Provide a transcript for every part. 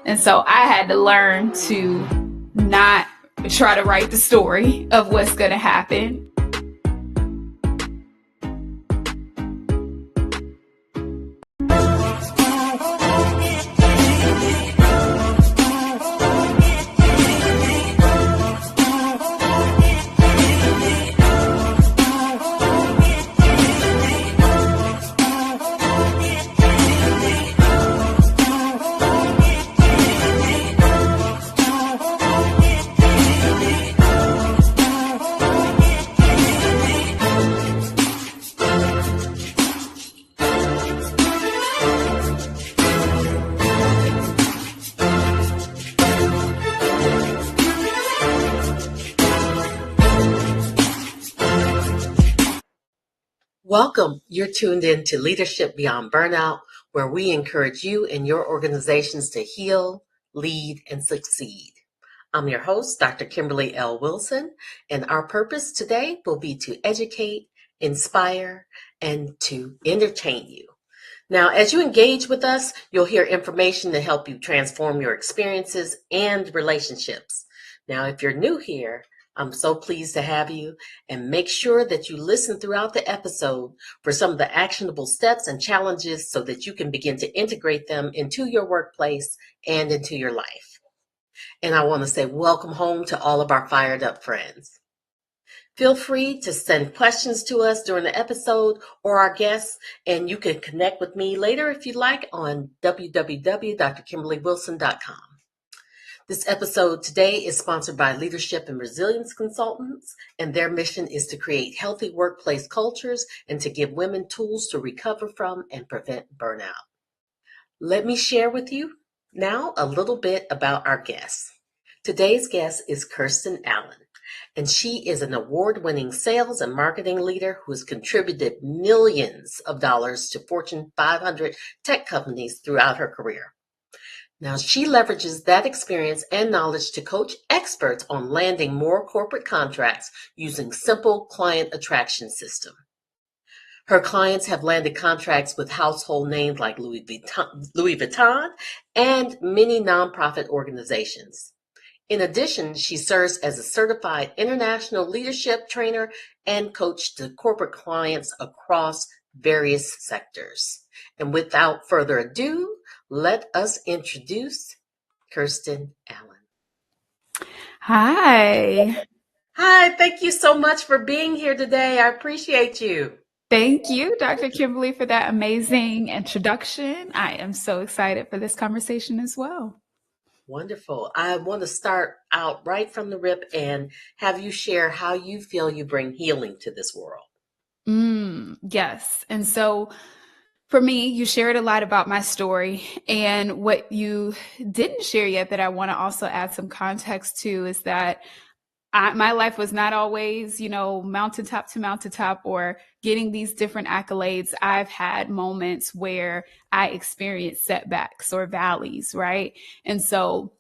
And so I had to learn to not try to write the story of what's going to happen. Welcome. You're tuned in to Leadership Beyond Burnout, where we encourage you and your organizations to heal, lead, and succeed. I'm your host, Dr. Kimberly L. Wilson, and our purpose today will be to educate, inspire, and to entertain you. Now, as you engage with us, you'll hear information to help you transform your experiences and relationships. Now, if you're new here, I'm so pleased to have you, and make sure that you listen throughout the episode for some of the actionable steps and challenges so that you can begin to integrate them into your workplace and into your life. And I want to say welcome home to all of our fired up friends. Feel free to send questions to us during the episode or our guests, and you can connect with me later if you like on www.drkimberlywilson.com. This episode today is sponsored by Leadership and Resilience Consultants, and their mission is to create healthy workplace cultures and to give women tools to recover from and prevent burnout. Let me share with you now a little bit about our guest. Today's guest is Kirstyn Allen, and she is an award-winning sales and marketing leader who has contributed millions of dollars to Fortune 500 tech companies throughout her career. Now, she leverages that experience and knowledge to coach experts on landing more corporate contracts using simple client attraction system. Her clients have landed contracts with household names like Louis Vuitton and many nonprofit organizations. In addition, she serves as a certified international leadership trainer and coach to corporate clients across various sectors. And without further ado, let us introduce Kirstyn Allen. Hi. Hi, thank you so much for being here today. I appreciate you. Thank you, Dr. Kimberly, for that amazing introduction. I am so excited for this conversation as well. Wonderful. I want to start out right from the rip and have you share how you feel you bring healing to this world. Yes. And so for me, you shared a lot about my story, and what you didn't share yet that I want to also add some context to is that my life was not always, mountaintop to mountaintop or getting these different accolades. I've had moments where I experienced setbacks or valleys, right? And so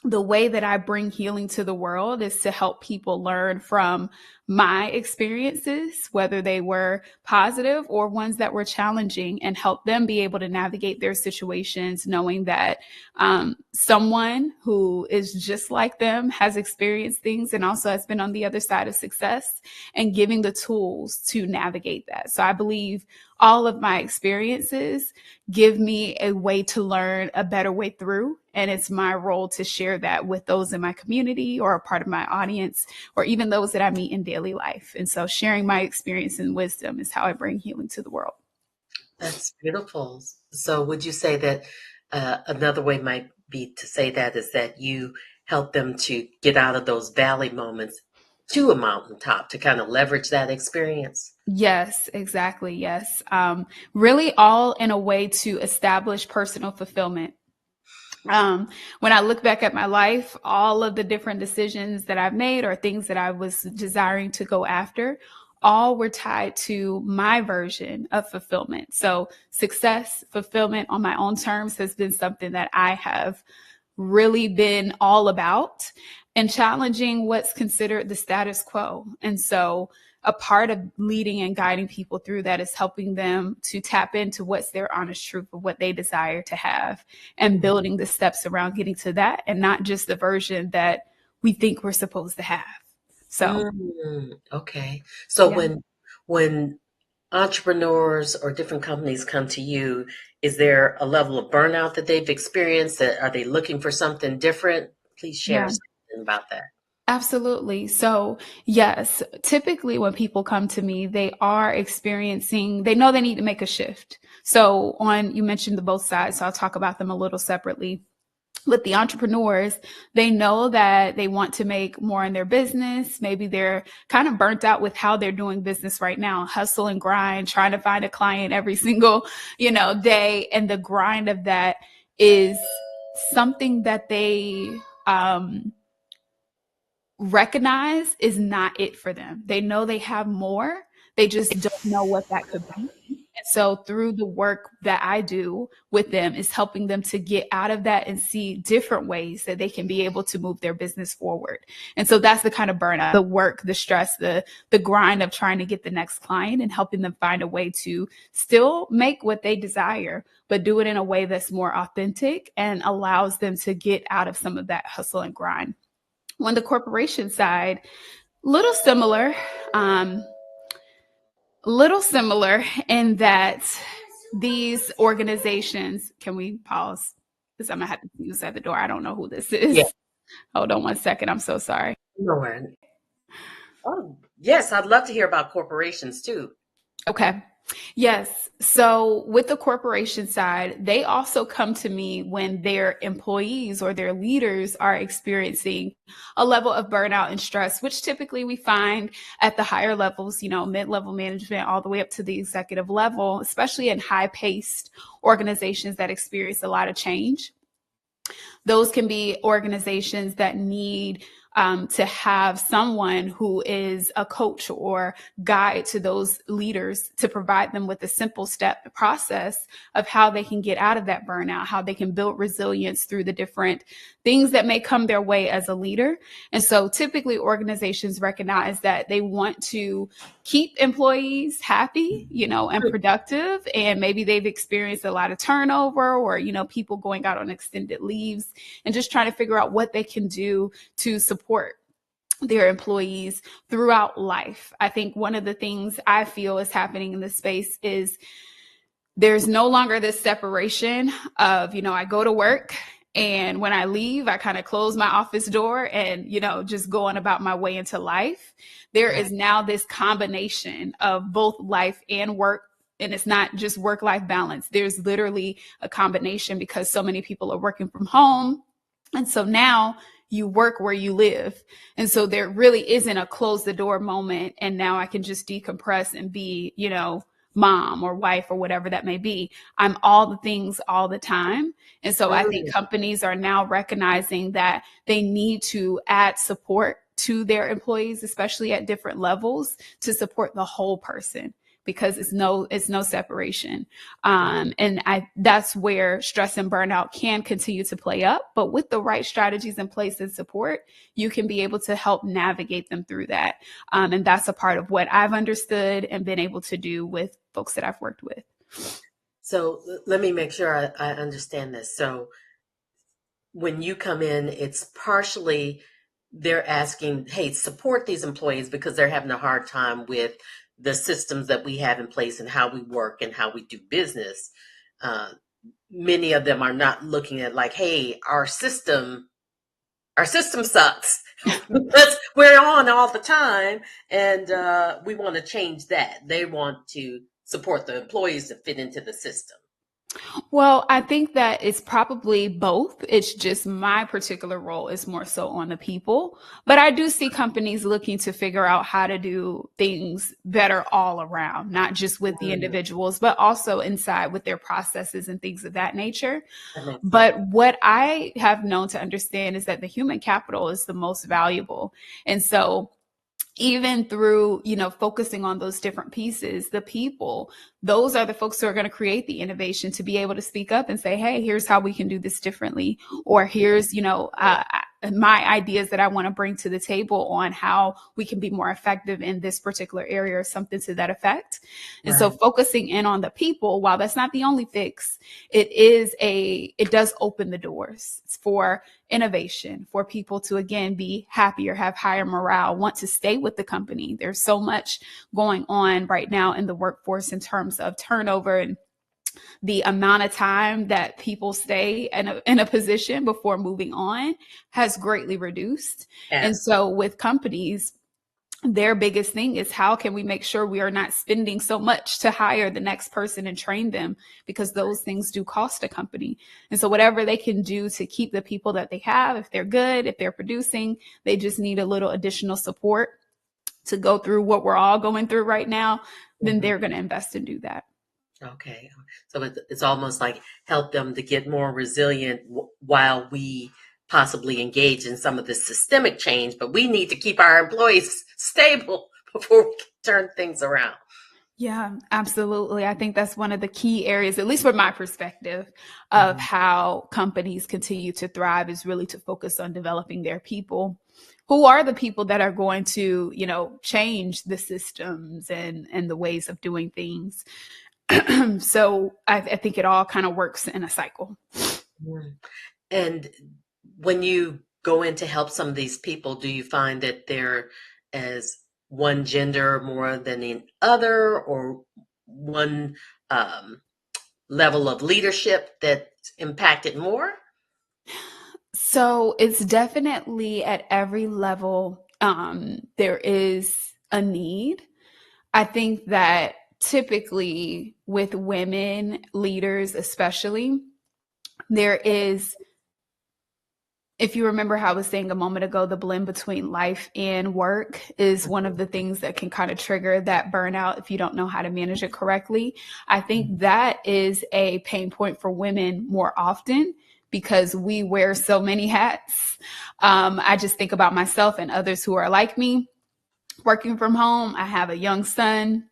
the way that I bring healing to the world is to help people learn from my experiences, whether they were positive or ones that were challenging, and help them be able to navigate their situations, knowing that someone who is just like them has experienced things and also has been on the other side of success, and giving the tools to navigate that. So I believe all of my experiences give me a way to learn a better way through. And it's my role to share that with those in my community or a part of my audience, or even those that I meet in daily life. And so sharing my experience and wisdom is how I bring healing to the world. That's beautiful. So would you say that another way might be to say that is that you help them to get out of those valley moments to a mountaintop, to kind of leverage that experience? Yes, exactly. Yes. Really all in a way to establish personal fulfillment. When I look back at my life, all of the different decisions that I've made or things that I was desiring to go after, all were tied to my version of fulfillment. So success, fulfillment on my own terms has been something that I have really been all about, and challenging what's considered the status quo. And so a part of leading and guiding people through that is helping them to tap into what's their honest truth of what they desire to have, and building the steps around getting to that, and not just the version that we think we're supposed to have. So, Okay. So yeah. when entrepreneurs or different companies come to you, is there a level of burnout that they've experienced? That are they looking for something different? Please share Yeah. something about that. Absolutely. So, yes, typically when people come to me, they are experiencing, they know they need to make a shift. So, you mentioned the both sides, so I'll talk about them a little separately. With the entrepreneurs, they know that they want to make more in their business. Maybe they're kind of burnt out with how they're doing business right now, hustle and grind, trying to find a client every single, day. And the grind of that is something that they, recognize is not it for them. They know they have more. They just don't know what that could be. And so through the work that I do with them is helping them to get out of that and see different ways that they can be able to move their business forward. And so that's the kind of burnout, the work, the stress, the grind of trying to get the next client, and helping them find a way to still make what they desire, but do it in a way that's more authentic and allows them to get out of some of that hustle and grind. On the corporation side, little similar, um, in that these organizations, can we pause? Because I'm gonna have to use at the door. I don't know who this Yeah. is. Hold on one second. I'm so sorry. No worries. Oh, yes, I'd love to hear about corporations too. Okay. Yes. So with the corporation side, they also come to me when their employees or their leaders are experiencing a level of burnout and stress, which typically we find at the higher levels, mid-level management, all the way up to the executive level, especially in high-paced organizations that experience a lot of change. Those can be organizations that need to have someone who is a coach or guide to those leaders to provide them with a simple step process of how they can get out of that burnout, how they can build resilience through the different things that may come their way as a leader. And so typically organizations recognize that they want to keep employees happy, and productive. And maybe they've experienced a lot of turnover or, people going out on extended leaves, and just trying to figure out what they can do to support their employees throughout life. I think one of the things I feel is happening in this space is there's no longer this separation of, I go to work, and when I leave, I kind of close my office door and, just going about my way into life. There is now this combination of both life and work. And it's not just work-life balance. There's literally a combination because so many people are working from home. And so now you work where you live. And so there really isn't a close the door moment. And now I can just decompress and be, mom or wife or whatever that may be. I'm all the things all the time. And so I think companies are now recognizing that they need to add support to their employees, especially at different levels, to support the whole person, because it's no separation. And that's where stress and burnout can continue to play up. But with the right strategies in place and support, you can be able to help navigate them through that. And that's a part of what I've understood and been able to do with folks that I've worked with. So let me make sure I understand this. So when you come in, it's partially they're asking, hey, support these employees because they're having a hard time with the systems that we have in place and how we work and how we do business. Many of them are not looking at like, hey, our system sucks. We're on all the time, and we want to change that. They want to support the employees to fit into the system. Well, I think that it's probably both. It's just my particular role is more so on the people. But I do see companies looking to figure out how to do things better all around, not just with the individuals, but also inside with their processes and things of that nature. But what I have known to understand is that the human capital is the most valuable. And so even through, focusing on those different pieces, the people, those are the folks who are going to create the innovation to be able to speak up and say, hey, here's how we can do this differently. Or here's, my ideas that I want to bring to the table on how we can be more effective in this particular area or something to that effect. And so Right. focusing in on the people, while that's not the only fix, it does open the doors for innovation, for people to again be happier, have higher morale, want to stay with the company. There's so much going on right now in the workforce in terms of turnover and the amount of time that people stay in a position before moving on has greatly reduced. And Yes. so with companies, their biggest thing is how can we make sure we are not spending so much to hire the next person and train them, because those things do cost a company. And so whatever they can do to keep the people that they have, if they're good, if they're producing, they just need a little additional support to go through what we're all going through right now, then Mhm. they're going to invest and do that. Okay. So it's almost like help them to get more resilient while we possibly engage in some of the systemic change, but we need to keep our employees stable before we can turn things around. Yeah, absolutely. I think that's one of the key areas, at least from my perspective, of Mhm. how companies continue to thrive is really to focus on developing their people. Who are the people that are going to, change the systems and the ways of doing things? So I think it all kind of works in a cycle. Mm. And when you go in to help some of these people, do you find that they're as one gender more than the other, or one um, level of leadership that's impacted more? So it's definitely at every level, there is a need. I think that typically with women leaders, especially, there is, if you remember how I was saying a moment ago, the blend between life and work is one of the things that can kind of trigger that burnout if you don't know how to manage it correctly. I think that is a pain point for women more often because we wear so many hats. I just think about myself and others who are like me working from home. I have a young son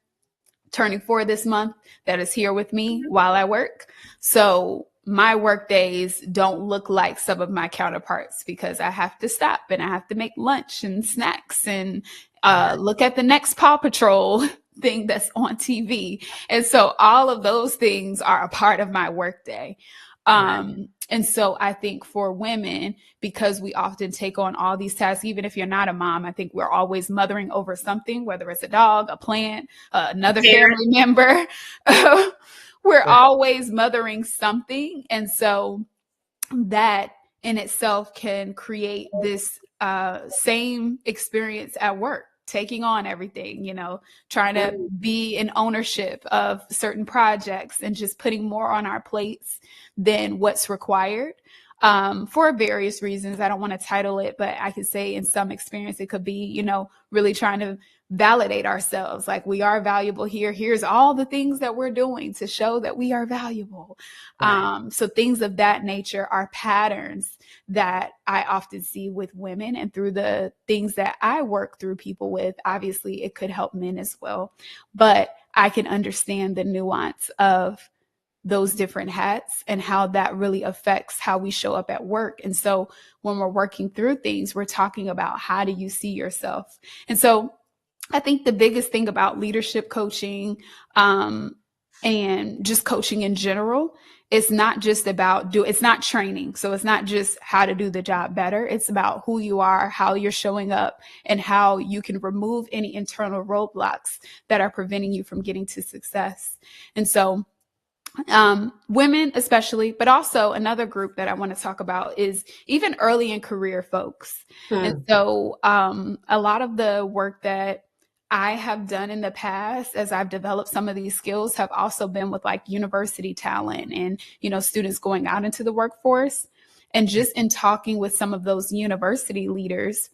turning 4 this month that is here with me while I work. So my work days don't look like some of my counterparts because I have to stop and I have to make lunch and snacks and Right, look at the next Paw Patrol thing that's on TV. And so all of those things are a part of my work day. right. And so I think for women, because we often take on all these tasks, even if you're not a mom, I think we're always mothering over something, whether it's a dog, a plant, another Parent, family member. We're right, always mothering something. And so that in itself can create this same experience at work, taking on everything, trying to mm, be in ownership of certain projects and just putting more on our plates than what's required. For various reasons. I don't want to title it, but I could say in some experience, it could be, really trying to validate ourselves. Like we are valuable here. Here's all the things that we're doing to show that we are valuable. right. So things of that nature are patterns that I often see with women, and through the things that I work through people with, obviously it could help men as well. But I can understand the nuance of those different hats and how that really affects how we show up at work. And so when we're working through things, we're talking about how do you see yourself? And so I think the biggest thing about leadership coaching and just coaching in general, it's not just about it's not training. So it's not just how to do the job better. It's about who you are, how you're showing up, and how you can remove any internal roadblocks that are preventing you from getting to success. And so women especially, but also another group that I want to talk about is even early in career folks. And Hmm. so a lot of the work that I have done in the past as I've developed some of these skills have also been with like university talent and, students going out into the workforce. And just in talking with some of those university leaders,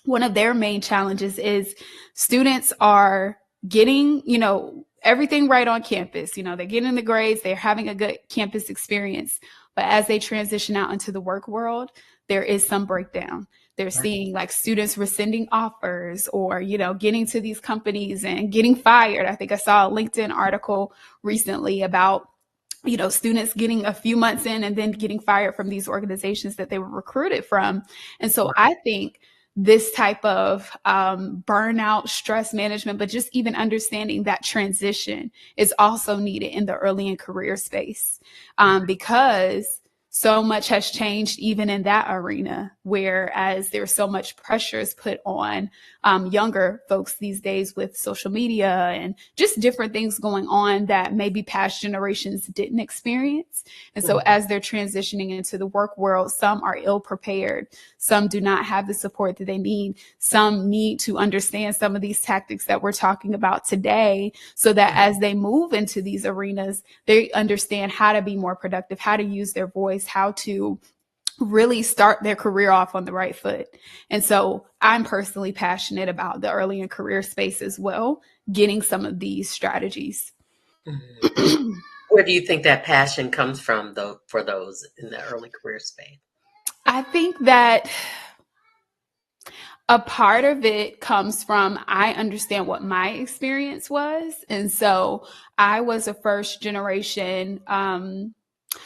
one of their main challenges is students are getting, everything right on campus. They're getting the grades, they're having a good campus experience. But as they transition out into the work world, there is some breakdown. They're Right. seeing like students rescinding offers or, getting to these companies and getting fired. I think I saw a LinkedIn article recently about students getting a few months in and then getting fired from these organizations that they were recruited from. And so I think this type of burnout, stress management, but just even understanding that transition is also needed in the early in career space, because so much has changed even in that arena, whereas there's so much pressures put on younger folks these days with social media and just different things going on that maybe past generations didn't experience. And so as they're transitioning into the work world, some are ill prepared. Some do not have the support that they need. Some need to understand some of these tactics that we're talking about today so that as they move into these arenas, they understand how to be more productive, how to use their voice, how to really start their career off on the right foot. And so I'm personally passionate about the early in career space as well, getting some of these strategies. Where do you think that passion comes from, though, for those in the early career space? I think that a part of it comes from, I understand what my experience was. And so I was a first generation.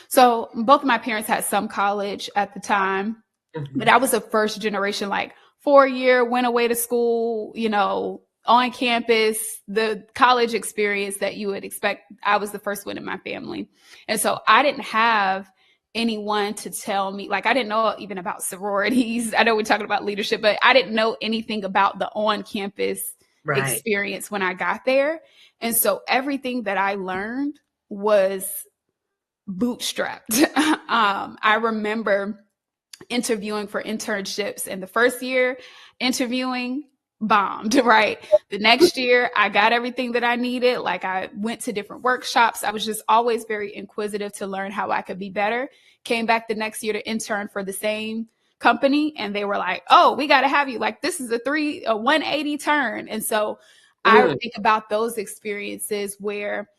So both of my parents had some college at the time, but I was a first generation, like 4-year, went away to school, on campus, the college experience that you would expect. I was the first one in my family. And so I didn't have anyone to tell me, like, I didn't know even about sororities. I know we're talking about leadership, but I didn't know anything about the on campus experience when I got there. And so everything that I learned was bootstrapped. I remember interviewing for internships, and the first year interviewing bombed, right? The next year I got everything that I needed. Like, I went to different workshops. I was just always very inquisitive to learn how I could be better. Came back the next year to intern for the same company, and they were like, "Oh, we got to have you. Like, this is a 180 turn." And so I think about those experiences where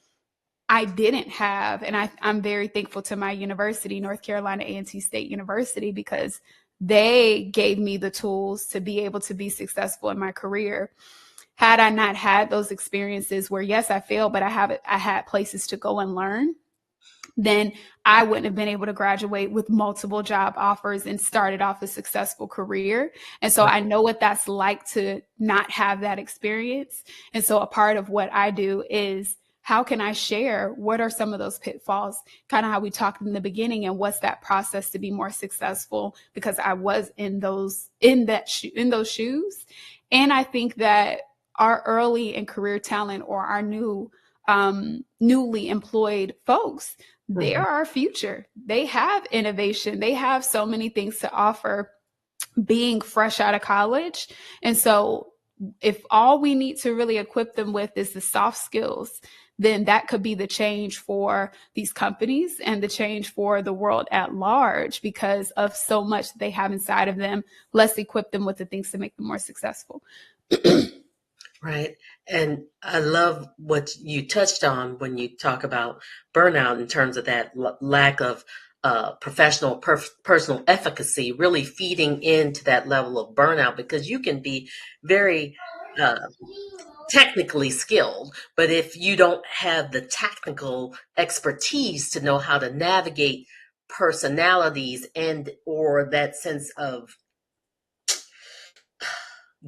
I didn't have, and I'm very thankful to my university, North Carolina A&T State University, because they gave me the tools to be able to be successful in my career. Had I not had those experiences where, yes, I failed, but I had places to go and learn, then I wouldn't have been able to graduate with multiple job offers and started off a successful career. And so I know what that's like to not have that experience. And so a part of what I do is, how can I share what are some of those pitfalls, kind of how we talked in the beginning, and what's that process to be more successful, because I was in those shoes. And I think that our early in career talent, or our newly employed folks, they are our future. They have innovation. They have so many things to offer being fresh out of college. And so if all we need to really equip them with is the soft skills, then that could be the change for these companies and the change for the world at large, because of so much they have inside of them. Let's equip them with the things to make them more successful. Right. And I love what you touched on when you talk about burnout in terms of that lack of professional, personal efficacy, really feeding into that level of burnout, because you can be very technically skilled, but if you don't have the technical expertise to know how to navigate personalities and or that sense of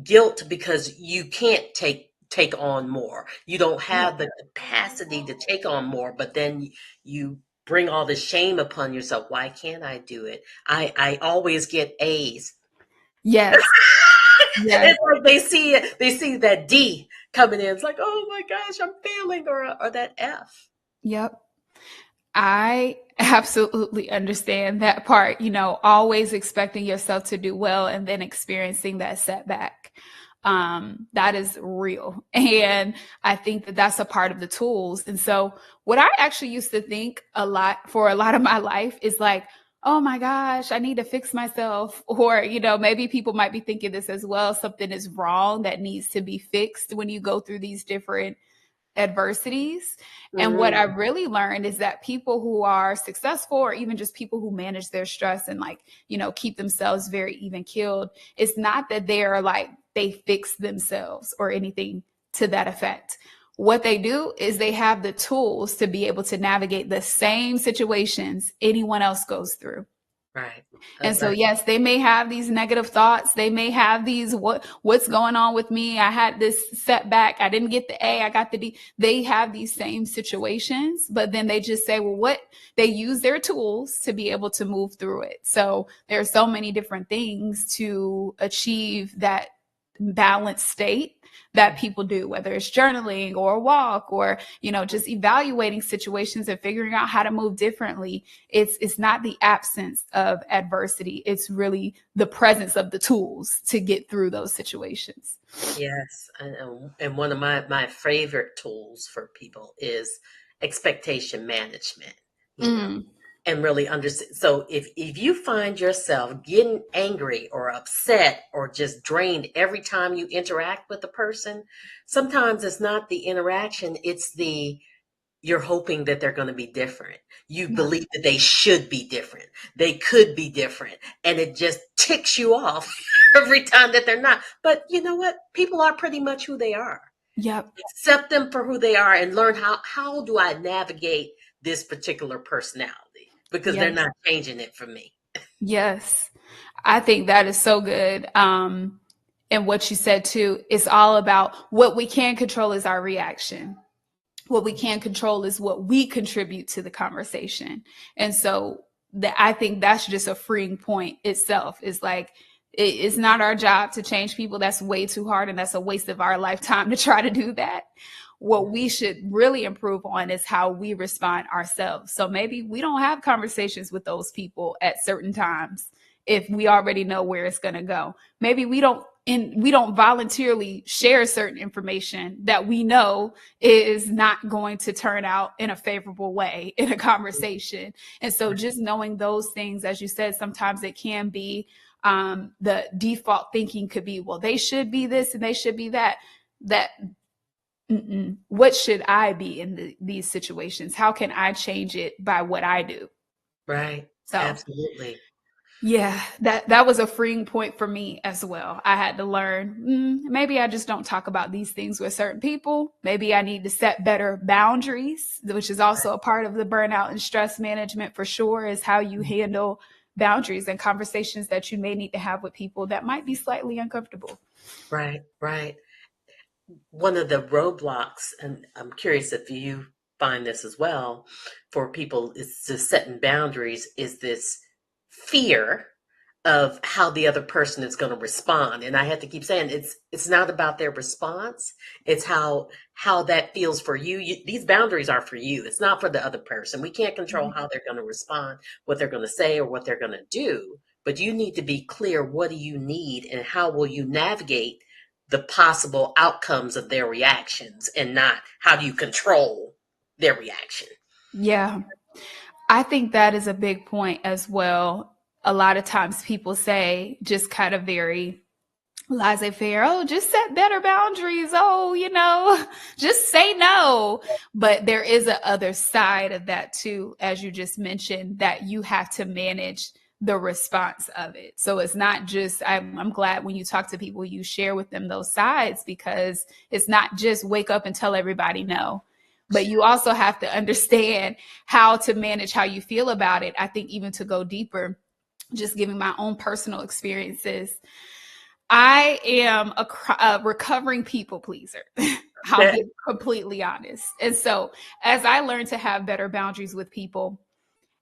guilt because you can't take on more, you don't have the capacity to take on more, but then you bring all the shame upon yourself. Why can't I do it? I always get A's. Yes. It's like they see that D coming in. It's like, oh my gosh, I'm failing, or that F. Yep. I absolutely understand that part, always expecting yourself to do well and then experiencing that setback. That is real. And I think that that's a part of the tools. And so what I actually used to think a lot for a lot of my life is like, oh my gosh, I need to fix myself. Or, maybe people might be thinking this as well. Something is wrong that needs to be fixed when you go through these different adversities. And what I really learned is that people who are successful, or even just people who manage their stress and keep themselves very even keeled, it's not that they're like, they fix themselves or anything to that effect. What they do is they have the tools to be able to navigate the same situations anyone else goes through. Right. And so, Right. yes, they may have these negative thoughts. They may have these, what's going on with me? I had this setback. I didn't get the A. I got the D. They have these same situations, but then they just say, well, they use their tools to be able to move through it. So there are so many different things to achieve that balanced state that people do, whether it's journaling or a walk or, just evaluating situations and figuring out how to move differently. It's not the absence of adversity. It's really the presence of the tools to get through those situations. Yes. And one of my favorite tools for people is expectation management, and really understand. So if you find yourself getting angry or upset or just drained every time you interact with a person, sometimes it's not the interaction, it's you're hoping that they're going to be different. You Yeah. believe that they should be different. They could be different. And it just ticks you off every time that they're not. But you know what? People are pretty much who they are. Yep. Accept them for who they are and learn how do I navigate this particular personality? Because they're Yes. not changing it for me. Yes. I think that is so good. And what you said too, it's all about what we can control is our reaction. What we can't control is what we contribute to the conversation. And so I think that's just a freeing point itself. It's like, it's not our job to change people. That's way too hard. And that's a waste of our lifetime to try to do that. What we should really improve on is how we respond ourselves. So maybe we don't have conversations with those people at certain times if we already know where it's going to go. Maybe we don't voluntarily share certain information that we know is not going to turn out in a favorable way in a conversation. And so just knowing those things, as you said, sometimes it can be the default thinking could be, well, they should be this and they should be that. What should I be in these situations? How can I change it by what I do? Right. So Absolutely. yeah, that was a freeing point for me as well. I had to learn, maybe I just don't talk about these things with certain people. Maybe I need to set better boundaries, which is also a part of the burnout and stress management for sure, is how you handle boundaries and conversations that you may need to have with people that might be slightly uncomfortable. Right. Right. One of the roadblocks, and I'm curious if you find this as well, for people is to setting boundaries, is this fear of how the other person is going to respond. And I have to keep saying it's not about their response. It's how that feels for you. These boundaries are for you. It's not for the other person. We can't control how they're going to respond, what they're going to say, or what they're going to do. But you need to be clear, what do you need and how will you navigate the possible outcomes of their reactions, and not how do you control their reaction. Yeah, I think that is a big point as well. A lot of times people say, just kind of very laissez-faire, oh, just set better boundaries. Oh, just say no. But there is a other side of that too, as you just mentioned, that you have to manage the response of it. So it's not just, I'm glad when you talk to people, you share with them those sides, because it's not just wake up and tell everybody no, but you also have to understand how to manage how you feel about it. I think even to go deeper, just giving my own personal experiences, I am a recovering people pleaser. I'll be completely honest. And so as I learned to have better boundaries with people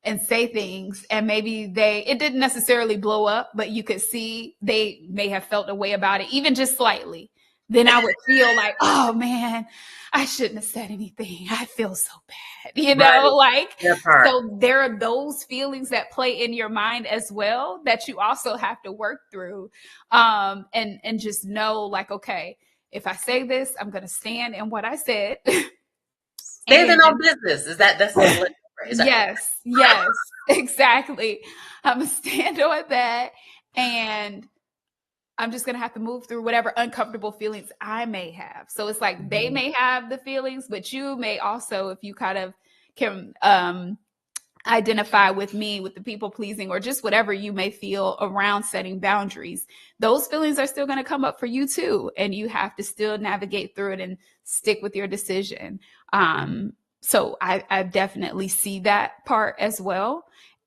and say things, and maybe it didn't necessarily blow up, but you could see they may have felt a way about it, even just slightly, then I would feel like, oh man, I shouldn't have said anything. I feel so bad, Right. That part. so there are those feelings that play in your mind as well that you also have to work through. And just know, like, okay, if I say this, I'm going to stand in what I said. Standing And on business. That's the English phrase. yes, exactly. I'm going to stand on that. And I'm just going to have to move through whatever uncomfortable feelings I may have. So it's like they may have the feelings, but you may also, if you kind of can identify with me, with the people pleasing, or just whatever you may feel around setting boundaries, those feelings are still going to come up for you too. And you have to still navigate through it and stick with your decision. So I definitely see that part as well.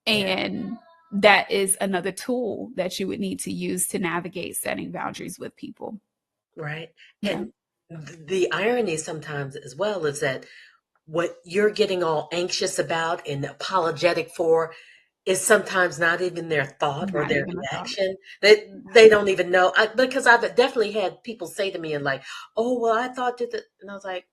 And that is another tool that you would need to use to navigate setting boundaries with people. Right. Yeah. And the irony sometimes as well is that what you're getting all anxious about and apologetic for is sometimes not even their thought or Not their even a thought. reaction. They don't even know. Because I've definitely had people say to me and like, "Oh, well, I thought that," and I was like,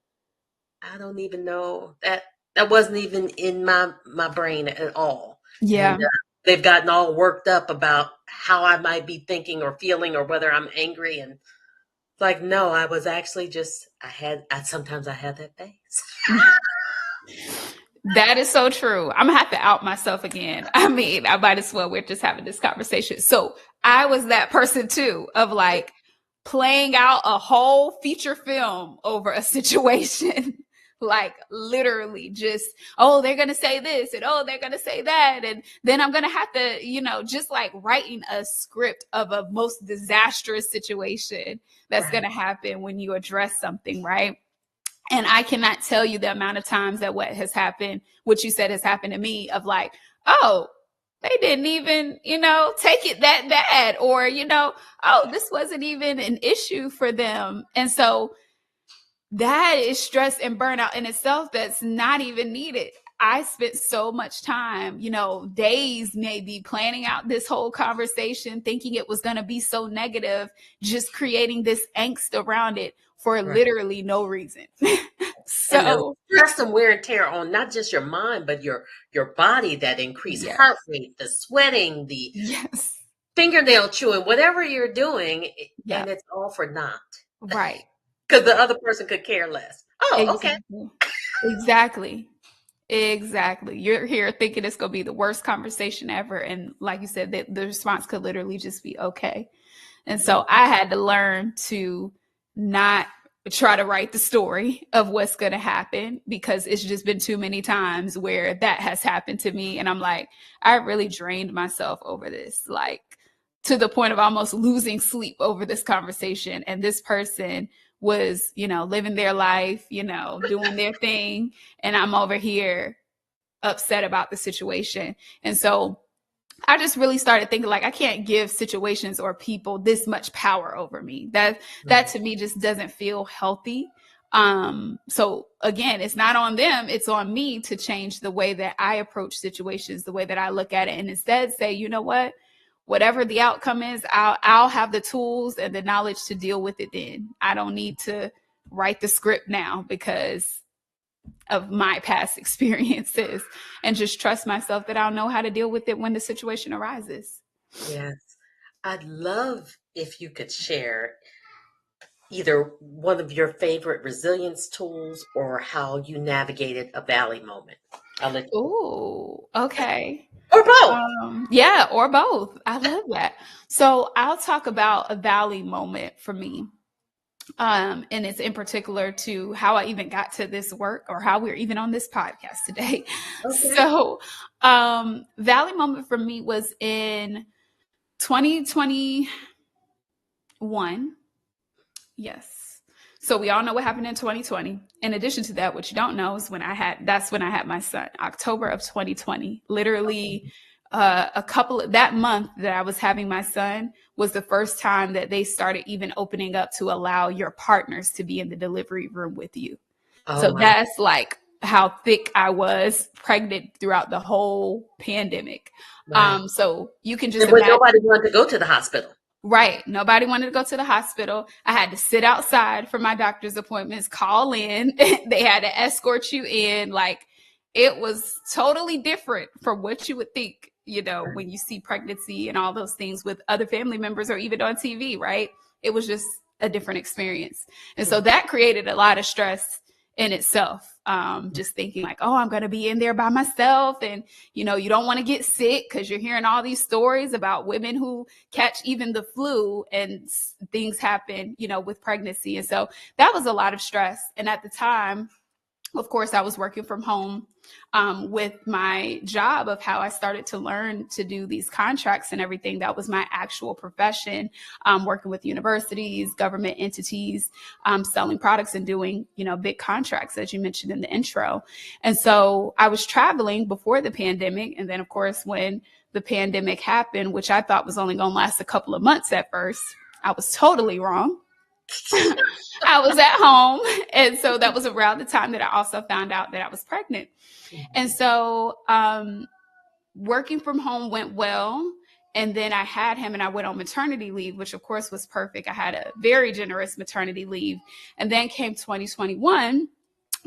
"I don't even know that. That wasn't even in my brain at all." And Yeah. they've gotten all worked up about how I might be thinking or feeling or whether I'm angry, and like, no, I was actually just sometimes I had that face. That is so true. I'm gonna have to out myself again. I mean, I might as well. We're just having this conversation. So I was that person too, of like playing out a whole feature film over a situation. Like literally just, oh, they're gonna say this and oh, they're gonna say that. And then I'm gonna have to, just like writing a script of a most disastrous situation that's Right. gonna happen when you address something, right? And I cannot tell you the amount of times that what has happened, what you said has happened to me, of like, oh, they didn't even, take it that bad. Or, oh, this wasn't even an issue for them. And so that is stress and burnout in itself that's not even needed. I spent so much time, days maybe planning out this whole conversation, thinking it was going to be so negative, just creating this angst around it for Right. literally no reason. And the So, stress and wear and tear on not just your mind, but your body, that increased heart yes, rate, the sweating, the yes, fingernail chewing, whatever you're doing, yeah, and it's all for naught right. because the other person could care less. Oh, okay. Exactly. Exactly. Exactly. You're here thinking it's going to be the worst conversation ever. And like you said, that the response could literally just be okay. And so I had to learn to not try to write the story of what's going to happen, because it's just been too many times where that has happened to me. And I'm like, I really drained myself over this, like to the point of almost losing sleep over this conversation. And this person was, living their life, doing their thing. And I'm over here upset about the situation. And so I just really started thinking like, I can't give situations or people this much power over me. That Right. to me just doesn't feel healthy. So again, it's not on them, it's on me to change the way that I approach situations, the way that I look at it, and instead say, you know what? Whatever the outcome is, I'll have the tools and the knowledge to deal with it then. I don't need to write the script now because of my past experiences, and just trust myself that I'll know how to deal with it when the situation arises. Yes. I'd love if you could share either one of your favorite resilience tools or how you navigated a valley moment. I'll let Oh, okay. or both. Yeah, or both. I love that. So I'll talk about a valley moment for me. And it's in particular to how I even got to this work or how we're even on this podcast today. Okay. So, valley moment for me was in 2021. Yes. So we all know what happened in 2020. In addition to that, what you don't know is that's when I had my son, October of 2020. Literally, that month that I was having my son was the first time that they started even opening up to allow your partners to be in the delivery room with you. Oh, So wow. that's like how thick I was pregnant throughout the whole pandemic. Right. So you can just And when imagine. nobody wanted to go to the hospital. Right. Nobody wanted to go to the hospital. I had to sit outside for my doctor's appointments, call in. They had to escort you in. Like, it was totally different from what you would think, Right. when you see pregnancy and all those things with other family members or even on TV, right? It was just a different experience. And so Yeah. that created a lot of stress in itself. Just thinking like, oh, I'm going to be in there by myself. And, you don't want to get sick because you're hearing all these stories about women who catch even the flu and things happen, with pregnancy. And so that was a lot of stress. And at the time, of course, I was working from home with my job of how I started to learn to do these contracts and everything. That was my actual profession, working with universities, government entities, selling products and doing, big contracts, as you mentioned in the intro. And so I was traveling before the pandemic. And then, of course, when the pandemic happened, which I thought was only going to last a couple of months at first, I was totally wrong. I was at home. And so that was around the time that I also found out that I was pregnant. And so working from home went well. And then I had him and I went on maternity leave, which of course was perfect. I had a very generous maternity leave. And then came 2021,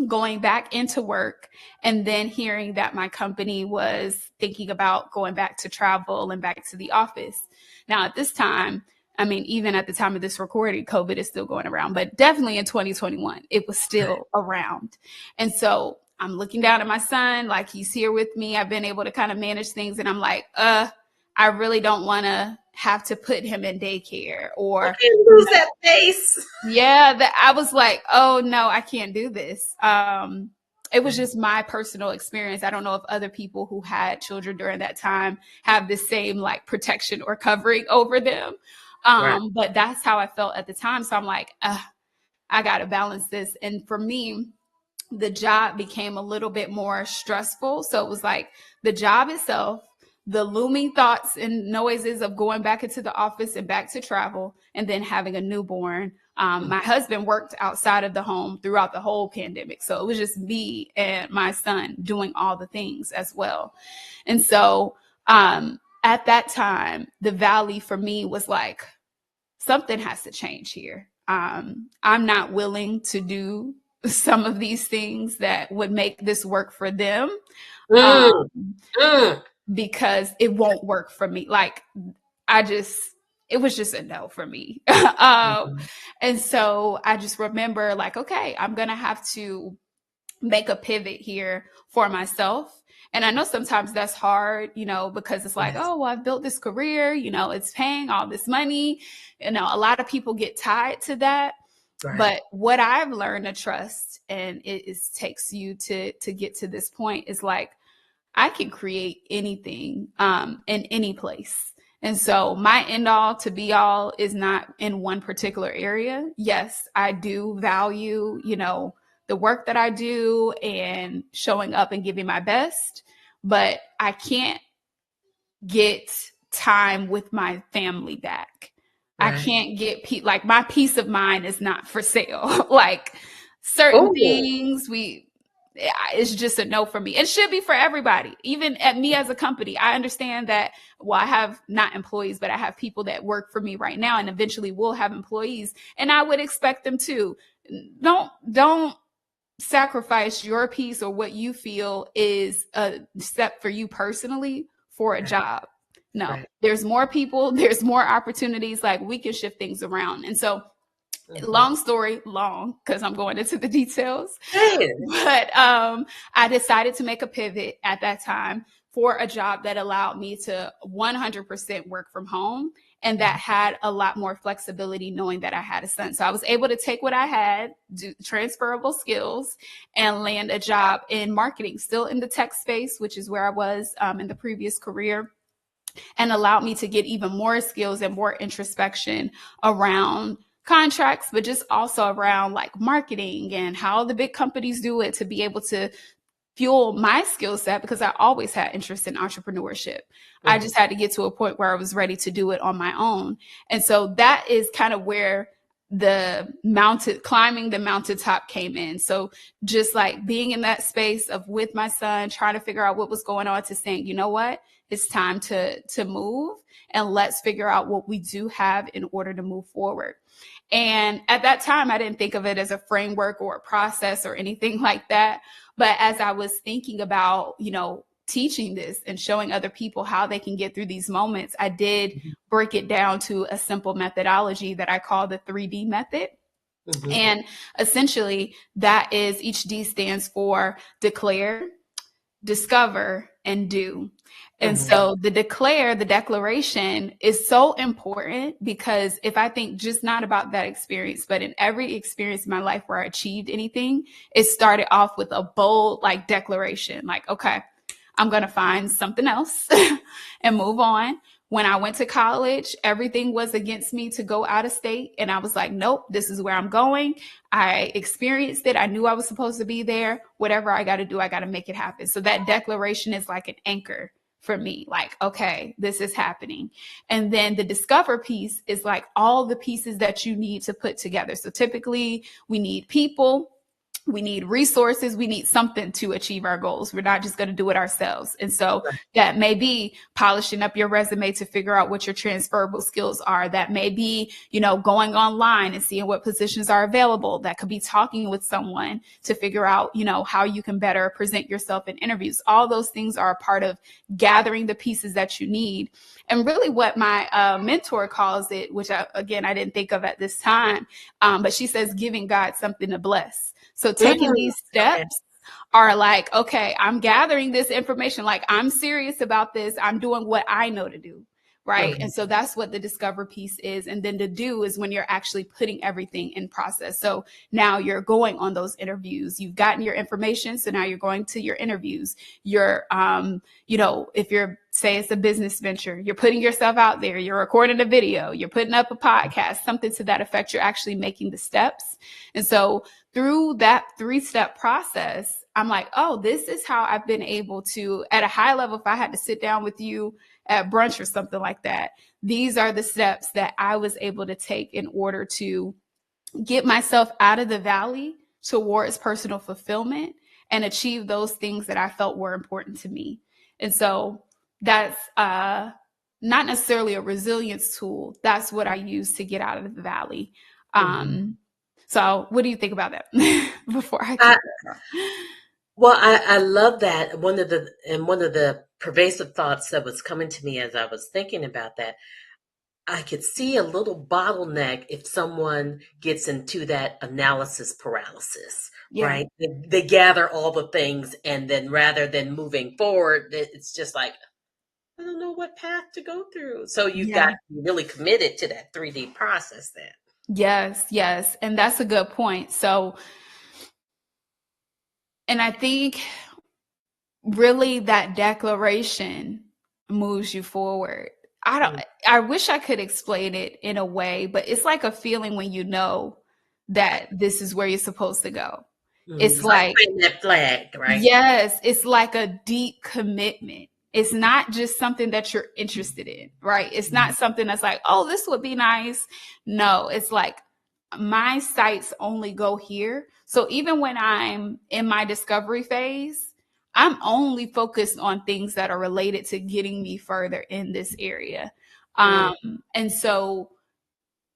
going back into work, and then hearing that my company was thinking about going back to travel and back to the office. Now, at this time, I mean, even at the time of this recording, COVID is still going around, but definitely in 2021, it was still around. And so I'm looking down at my son, like he's here with me. I've been able to kind of manage things. And I'm like, I really don't want to have to put him in daycare or lose that face. Yeah, I was like, oh no, I can't do this. It was just my personal experience. I don't know if other people who had children during that time have the same like protection or covering over them. But that's how I felt at the time. So I'm like, I got to balance this. And for me, the job became a little bit more stressful. So it was like the job itself, the looming thoughts and noises of going back into the office and back to travel, and then having a newborn. My husband worked outside of the home throughout the whole pandemic. So it was just me and my son doing all the things as well. And so at that time, the valley for me was like, something has to change here. I'm not willing to do some of these things that would make this work for them. Because it won't work for me. Like it was just a no for me. And so I just remember like, okay, I'm going to have to make a pivot here for myself. And I know sometimes that's hard, because it's like, oh, well, I've built this career, it's paying all this money. A lot of people get tied to that. Right. But what I've learned to trust, and it takes you to get to this point, is like, I can create anything in any place. And so my end all to be all is not in one particular area. Yes, I do value, the work that I do and showing up and giving my best, but I can't get time with my family back. Right. I can't get like my peace of mind is not for sale. Like certain things it's just a no for me. It should be for everybody, even at me as a company. I understand that, I have not employees, but I have people that work for me right now and eventually will have employees. And I would expect them to. Don't sacrifice your peace or what you feel is a step for you personally for a job. No, There's more people, there's more opportunities. Like we can shift things around. And so long story long, because I'm going into the details. But I decided to make a pivot at that time for a job that allowed me to 100% work from home, and that had a lot more flexibility knowing that I had a son. So I was able to take what I had, do transferable skills, and land a job in marketing, still in the tech space, which is where I was in the previous career, and allowed me to get even more skills and more introspection around contracts, but just also around like marketing and how the big companies do it, to be able to fuel my skill set, because I always had interest in entrepreneurship. I just had to get to a point where I was ready to do it on my own. And so that is kind of where climbing the mountaintop came in. So just like being in that space of with my son, trying to figure out what was going on, to saying, you know what, it's time to move, and let's figure out what we do have in order to move forward. And at that time, I didn't think of it as a framework or a process or anything like that. But as I was thinking about, teaching this and showing other people how they can get through these moments, I did break it down to a simple methodology that I call the 3D method. And essentially that is, each D stands for declare, discover, and do. And so the declaration is so important, because if I think just not about that experience, but in every experience in my life where I achieved anything, it started off with a bold like declaration, like, okay, I'm going to find something else and move on. When I went to college, everything was against me to go out of state. And I was like, nope, this is where I'm going. I experienced it. I knew I was supposed to be there. Whatever I got to do, I got to make it happen. So that declaration is like an anchor for me. Like, okay, this is happening. And then the discover piece is like all the pieces that you need to put together. So typically we need people. We need resources. We need something to achieve our goals. We're not just going to do it ourselves. And so that may be polishing up your resume to figure out what your transferable skills are. That may be, going online and seeing what positions are available. That could be talking with someone to figure out, how you can better present yourself in interviews. All those things are a part of gathering the pieces that you need. And really what my mentor calls it, which I didn't think of at this time, but she says giving God something to bless. So taking these steps are like, okay, I'm gathering this information. Like, I'm serious about this. I'm doing what I know to do. Right. And so that's what the discover piece is. And then the do is when you're actually putting everything in process. So now you're going on those interviews. You've gotten your information. So now you're going to your interviews. You're, if you're, say it's a business venture, you're putting yourself out there, you're recording a video, you're putting up a podcast, something to that effect. You're actually making the steps. And so through that 3-step process, I'm like, oh, this is how I've been able to, at a high level, if I had to sit down with you at brunch or something like that, these are the steps that I was able to take in order to get myself out of the valley towards personal fulfillment and achieve those things that I felt were important to me. And so that's not necessarily a resilience tool. That's what I use to get out of the valley. So what do you think about that before I keep going? Well, I love that. One of the pervasive thoughts that was coming to me as I was thinking about that, I could see a little bottleneck if someone gets into that analysis paralysis, right? They gather all the things, and then rather than moving forward, it's just like, I don't know what path to go through. So you've got to be really committed to that 3D process then. Yes. And that's a good point. So, and I think really that declaration moves you forward. I wish I could explain it in a way, but it's like a feeling when you know that this is where you're supposed to go. It's like that flag, right? Yes, it's like a deep commitment. It's not just something that you're interested in, right? It's not something that's like, oh, this would be nice. No, it's like my sights only go here. So even when I'm in my discovery phase, I'm only focused on things that are related to getting me further in this area. And so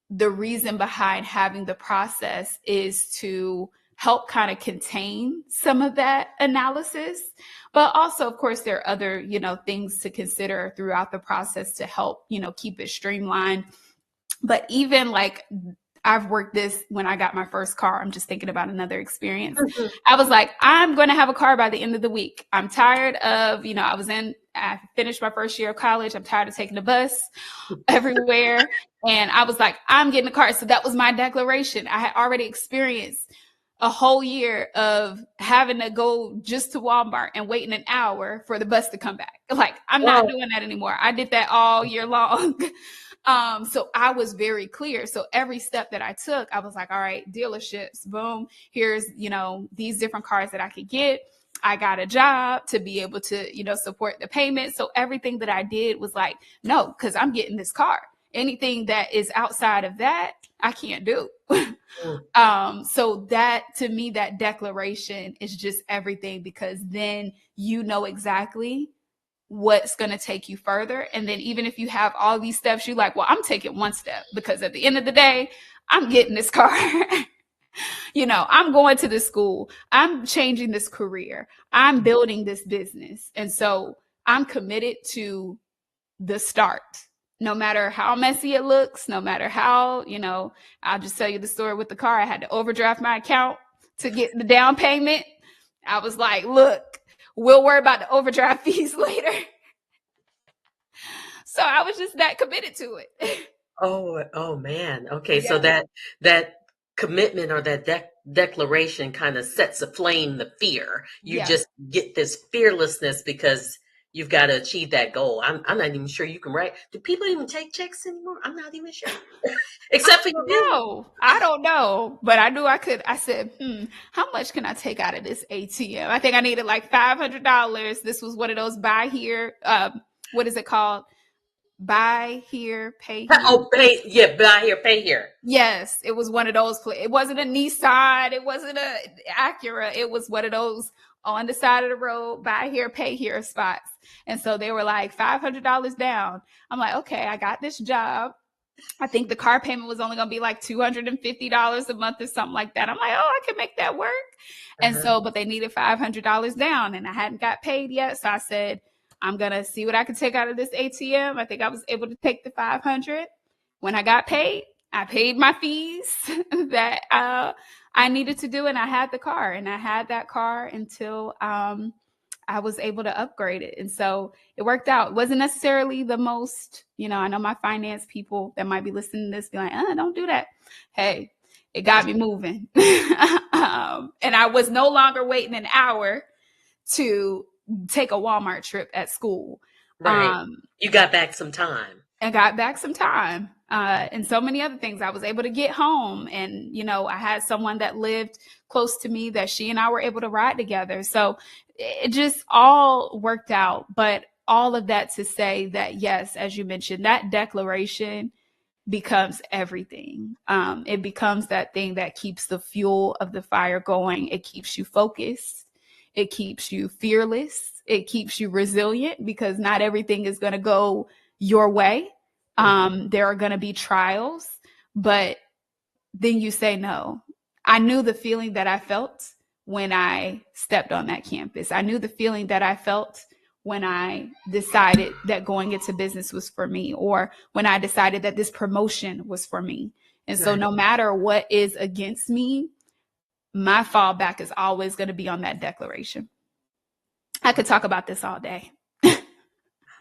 the reason behind having the process is to help kind of contain some of that analysis. But also, of course, there are other, things to consider throughout the process to help, keep it streamlined. But even like I've worked this when I got my first car. I'm just thinking about another experience. I was like, I'm going to have a car by the end of the week. I'm tired of, I finished my first year of college. I'm tired of taking the bus everywhere. And I was like, I'm getting a car. So that was my declaration. I had already experienced a whole year of having to go just to Walmart and waiting an hour for the bus to come back. Like, I'm not doing that anymore. I did that all year long. So I was very clear. So every step that I took, I was like, all right, dealerships, boom, here's, these different cars that I could get. I got a job to be able to, support the payment. So everything that I did was like, no, because I'm getting this car. Anything that is outside of that, I can't do. So that, to me, that declaration is just everything, because then you know exactly what's going to take you further. And then even if you have all these steps, you're like, well, I'm taking one step, because at the end of the day, I'm getting this car. I'm going to this school. I'm changing this career. I'm building this business. And so I'm committed to the start, no matter how messy it looks, no matter how, I'll just tell you the story with the car. I had to overdraft my account to get the down payment. I was like, look, We'll worry about the overdraft fees later. So I was just that committed to it. Oh man. Okay, so Yes. that commitment or that declaration kind of sets aflame the fear. You Yes. just get this fearlessness because you've got to achieve that goal. I'm not even sure you can write. Do people even take checks anymore? I'm not even sure. Except for your business. No, I don't know, but I knew I could. I said, how much can I take out of this ATM? I think I needed like $500. This was one of those buy here. What is it called? Buy here, pay here. Oh, pay, yeah, buy here, pay here. Yes, it was one of those. It wasn't a Nissan. It wasn't a Acura. It was one of those on the side of the road, buy here, pay here spots. And so they were like $500 down. I'm like, okay, I got this job. I think the car payment was only going to be like $250 a month or something like that. I'm like, oh, I can make that work. And Uh-huh. so, but they needed $500 down and I hadn't got paid yet. So I said, I'm going to see what I can take out of this ATM. I think I was able to take the 500. When I got paid, I paid my fees that I needed to do. And I had the car and I had that car until I was able to upgrade it. And so it worked out. It wasn't necessarily the most, I know my finance people that might be listening to this be like, don't do that. Hey, it got me moving. And I was no longer waiting an hour to take a Walmart trip at school. Right. You got back some time. And got back some time and so many other things. I was able to get home and, I had someone that lived close to me that she and I were able to ride together. So it just all worked out. But all of that to say that, yes, as you mentioned, that declaration becomes everything. It becomes that thing that keeps the fuel of the fire going. It keeps you focused. It keeps you fearless. It keeps you resilient because not everything is going to go your way. There are going to be trials, but then you say no. I knew the feeling that I felt when I stepped on that campus. I knew the feeling that I felt when I decided that going into business was for me, or when I decided that this promotion was for me. And so Right. no matter what is against me, my fallback is always going to be on that declaration. I could talk about this all day. I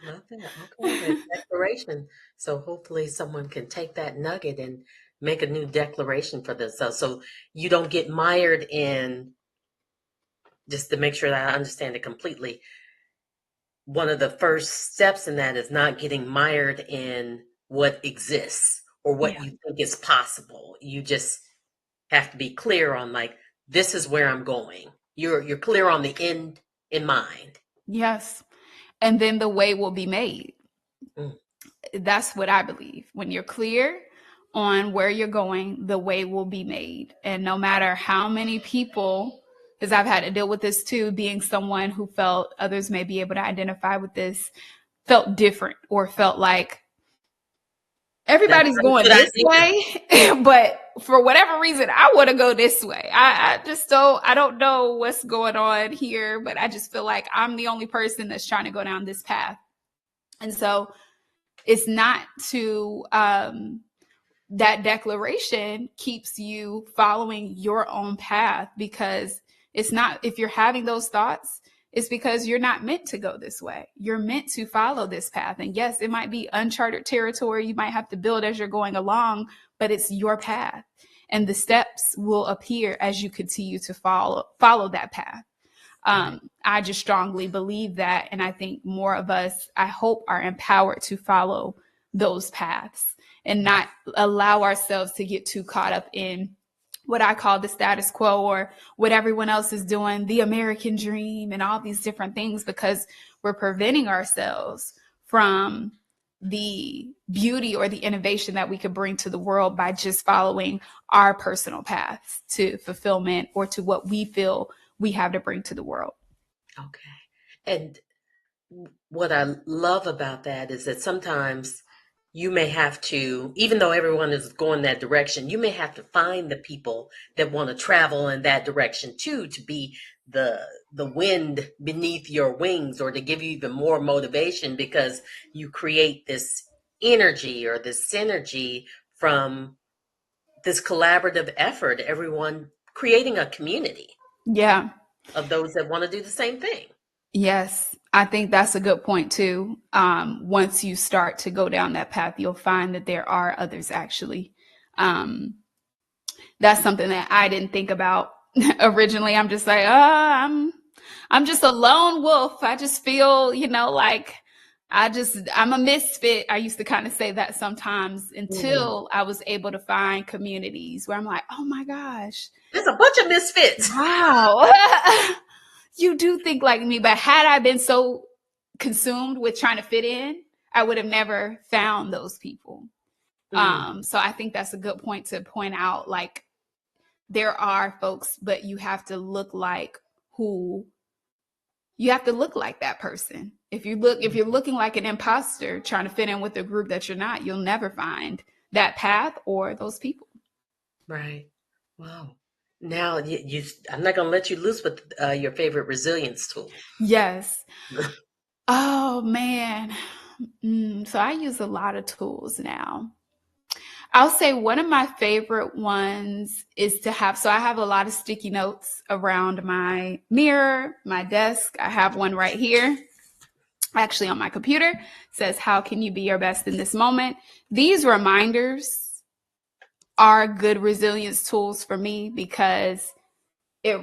love that. Okay, the declaration. So hopefully someone can take that nugget and make a new declaration for themselves. So you don't get mired in, just to make sure that I understand it completely. One of the first steps in that is not getting mired in what exists or what Yeah. you think is possible. You just have to be clear on like, this is where I'm going. You're clear on the end in mind. Yes. And then the way will be made. Mm. That's what I believe. When you're clear on where you're going, the way will be made. And no matter how many people, because I've had to deal with this too, being someone who felt others may be able to identify with this, felt different or felt like That's everybody's not a going good this idea. way, but for whatever reason, I want to go this way. I just I don't know what's going on here, but I just feel like I'm the only person that's trying to go down this path. And so it's not to, that declaration keeps you following your own path because it's not, if you're having those thoughts, it's because you're not meant to go this way. You're meant to follow this path. And yes, it might be uncharted territory. You might have to build as you're going along, but it's your path. And the steps will appear as you continue to follow that path. Right. I just strongly believe that. And I think more of us, I hope, are empowered to follow those paths and not allow ourselves to get too caught up in what I call the status quo or what everyone else is doing, the American dream, and all these different things, because we're preventing ourselves from the beauty or the innovation that we could bring to the world by just following our personal paths to fulfillment or to what we feel we have to bring to the world. Okay. And what I love about that is that sometimes you may have to, even though everyone is going that direction, you may have to find the people that want to travel in that direction too, to be the wind beneath your wings or to give you even more motivation because you create this energy or this synergy from this collaborative effort, everyone creating a community Yeah. of those that want to do the same thing. Yes, I think that's a good point too. Once you start to go down that path, you'll find that there are others actually. Um, that's something that I didn't think about originally. I'm just like, I'm just a lone wolf. I just feel, like I'm a misfit. I used to kind of say that sometimes Mm. until I was able to find communities where I'm like, oh my gosh, There's a bunch of misfits. wow. You do think like me, but had I been so consumed with trying to fit in, I would have never found those people. Mm. So I think that's a good point to point out. Like there are folks, but who you have to look like that person. If you're looking like an imposter trying to fit in with a group that you're not, you'll never find that path or those people. Right. Wow. Now, I'm not going to let you loose with your favorite resilience tool. Yes. Oh man. So I use a lot of tools now. I'll say one of my favorite ones is so I have a lot of sticky notes around my mirror, my desk. I have one right here, actually on my computer. It says, how can you be your best in this moment? These reminders are good resilience tools for me because it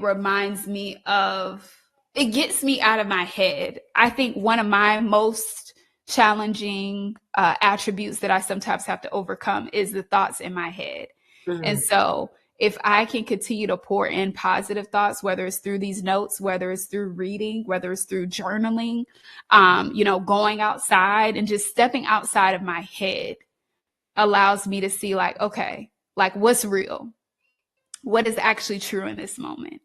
gets me out of my head. I think one of my most challenging attributes that I sometimes have to overcome is the thoughts in my head. And Mm. so if I can continue to pour in positive thoughts, whether it's through these notes, whether it's through reading, whether it's through journaling, going outside and just stepping outside of my head allows me to see like, okay, like what's real? What is actually true in this moment?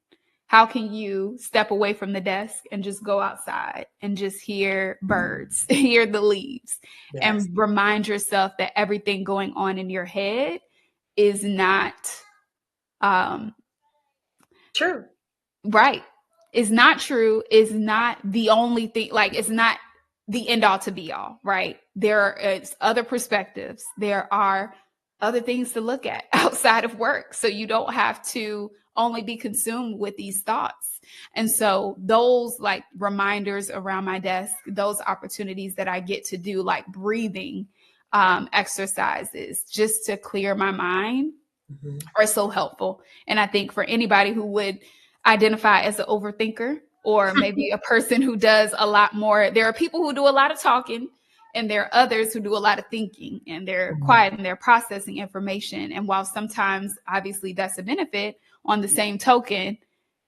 How can you step away from the desk and just go outside and just hear birds, hear the leaves, Yes. and remind yourself that everything going on in your head is not um, True. right, is not true, is not the only thing, like it's not the end all to be all, right? There are other perspectives. There are other things to look at outside of work. So you don't have to only be consumed with these thoughts. And so those like reminders around my desk, those opportunities that I get to do, like breathing exercises just to clear my mind Hmm. are so helpful. And I think for anybody who would identify as an overthinker or maybe a person who does a lot more, there are people who do a lot of talking and there are others who do a lot of thinking and they're quiet and they're processing information. And while sometimes obviously that's a benefit, on the same token,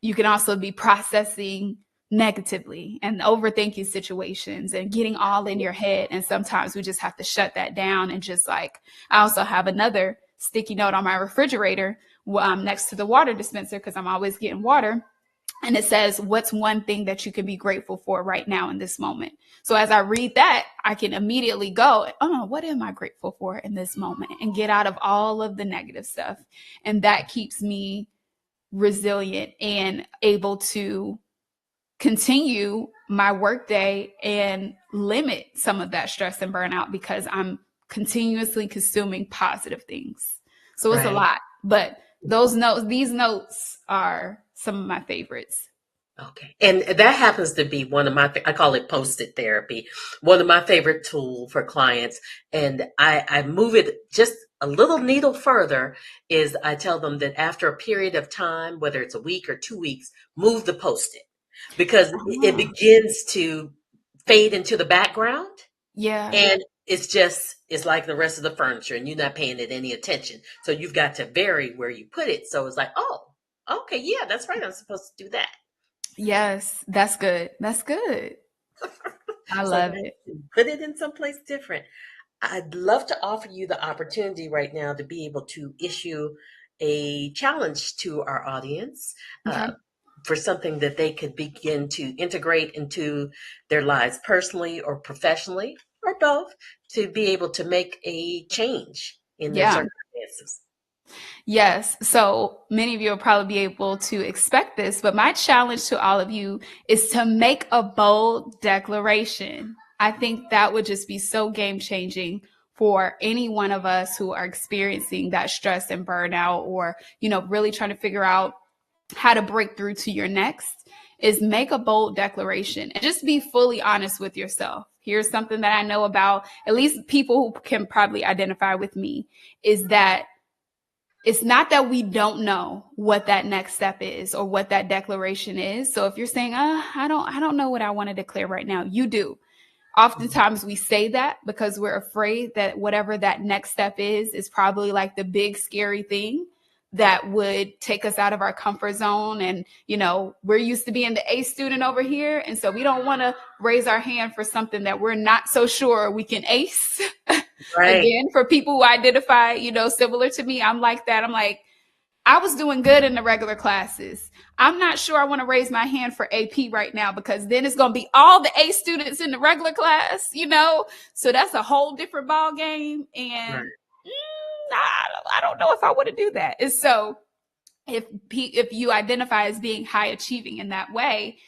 you can also be processing negatively and overthinking situations and getting all in your head. And sometimes we just have to shut that down and just like, I also have another sticky note on my refrigerator next to the water dispenser because I'm always getting water. And it says, what's one thing that you can be grateful for right now in this moment? So as I read that, I can immediately go, oh, what am I grateful for in this moment? And get out of all of the negative stuff. And that keeps me resilient and able to continue my workday and limit some of that stress and burnout because I'm continuously consuming positive things. So it's a Right. lot, but these notes are some of my favorites. Okay. And that happens to be one of I call it post-it therapy, one of my favorite tool for clients. And I move it just a little needle further is I tell them that after a period of time, whether it's a week or 2 weeks, move the post-it because it Oh, begins to fade into the background yeah. and it's like the rest of the furniture and you're not paying it any attention. So you've got to vary where you put it. So it's like, oh, okay, yeah, that's right. I'm supposed to do that. Yes, that's good. That's good. I So love now you it. can put it in someplace different. I'd love to offer you the opportunity right now to be able to issue a challenge to our audience Okay. for something that they could begin to integrate into their lives personally or professionally or both to be able to make a change in their Yeah. circumstances. Yes. So many of you will probably be able to expect this, but my challenge to all of you is to make a bold declaration. I think that would just be so game changing for any one of us who are experiencing that stress and burnout or, really trying to figure out how to break through to your next. is make a bold declaration and just be fully honest with yourself. Here's something that I know about, at least people who can probably identify with me, is that it's not that we don't know what that next step is or what that declaration is. So if you're saying, I don't know what I want to declare right now, you do. Oftentimes we say that because we're afraid that whatever that next step is probably like the big scary thing that would take us out of our comfort zone. And, we're used to being the A student over here. And so we don't want to raise our hand for something that we're not so sure we can ace. Right. Again, for people who identify, similar to me, I'm like that. I'm like, I was doing good in the regular classes. I'm not sure I want to raise my hand for AP right now because then it's going to be all the A students in the regular class, So that's a whole different ball game. And Right. I don't know if I want to do that. And so if you identify as being high achieving in that way,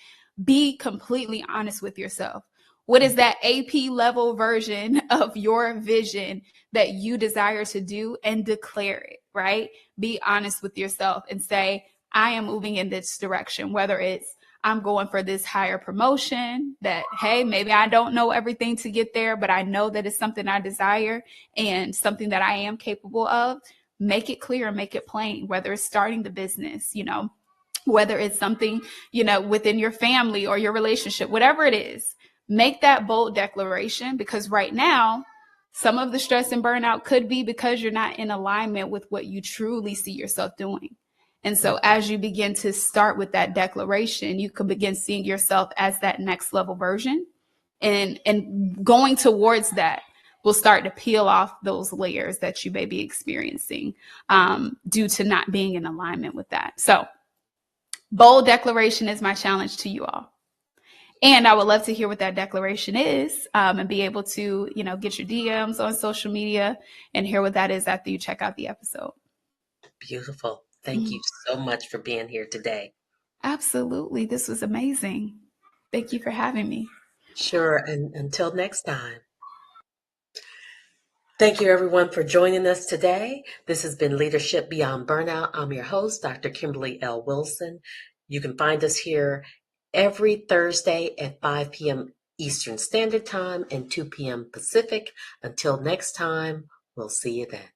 be completely honest with yourself. What is that AP level version of your vision that you desire to do, and declare it, right? Be honest with yourself and say, I am moving in this direction, whether it's I'm going for this higher promotion that, hey, maybe I don't know everything to get there, but I know that it's something I desire and something that I am capable of. Make it clear and make it plain, whether it's starting the business, whether it's something, within your family or your relationship, whatever it is, make that bold declaration, because right now, some of the stress and burnout could be because you're not in alignment with what you truly see yourself doing. And so as you begin to start with that declaration, you can begin seeing yourself as that next level version, and going towards that will start to peel off those layers that you may be experiencing due to not being in alignment with that. So bold declaration is my challenge to you all. And I would love to hear what that declaration is, and be able to, get your DMs on social media and hear what that is after you check out the episode. Beautiful. Thank you so much for being here today. Absolutely. This was amazing. Thank you for having me. Sure. And until next time. Thank you, everyone, for joining us today. This has been Leadership Beyond Burnout. I'm your host, Dr. Kimberly L. Wilson. You can find us here every Thursday at 5 p.m. Eastern Standard Time and 2 p.m. Pacific. Until next time, we'll see you then.